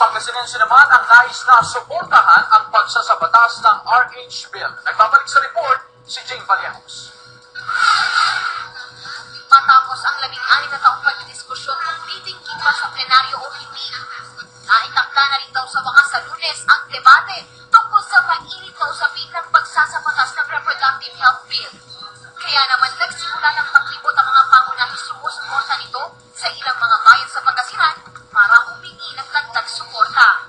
Pangasinense naman ang nais na suportahan ang pagsasabatas ng RH Bill. Nagbabalik sa report si Jane Vallejos. Matapos ang 16 na taong pagdidiskusyon kung titingkit ba sa plenaryo o hindi, naitakda na rin daw sa wakas sa Lunes ang debate tungkol sa mainit na usapin ng pagsasabatas ng reproductive health bill. Kaya naman nagsimula ng paglibot ang mga pangunahing sumusuporta nito sa ilang mga bayan sa Pangasinan para humingi ng dagdag suporta.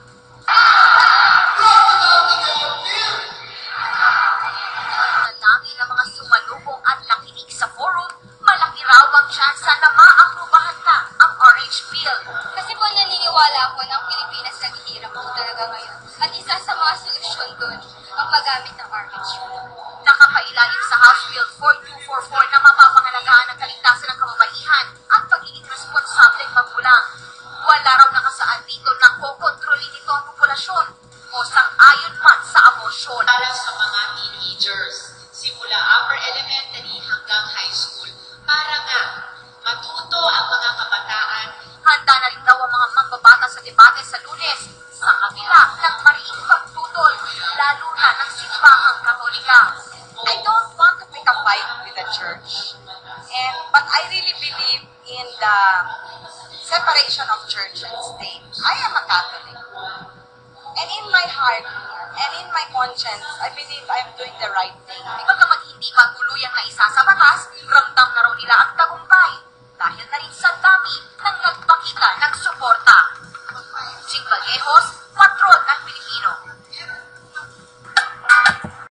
Nalangin ang mga sumalubong at nakinig sa forum, malaki raw ang tsansa na maaprubahan na ang RH bill. Kasi po naniniwala ako na ang Pilipinas naghihirap po talaga ngayon. At isa sa mga solusyon doon ang paggamit ng RH bill. Nakapailalim sa House Bill 4244 na mapapangalagaan ang kaligtasan ng kababaihan at pagiging responsableng magulang. Wala raw nakasaan dito na kokontrolin nito ang populasyon o sang-ayon man sa abortion. Para sa mga teenagers, simula upper elementary hanggang high school, para nga matuto ang mga kabataan. Handa na rin daw ang mga mangbabata sa debate sa Lunes sa kabila ng mariing pagtutol, lalo na ng simbahang Katolika. I don't want to pick a fight with the church, but I really believe in the separation of church and state. I am a Catholic, and in my heart and in my conscience, I believe I am doing the right thing. Bagamat hindi pa tuluyang naisa sa batas, ramdam na raw nila ang tagumpay dahil na rin sa dami ng nagpakita ng suporta. Jing Vallejos,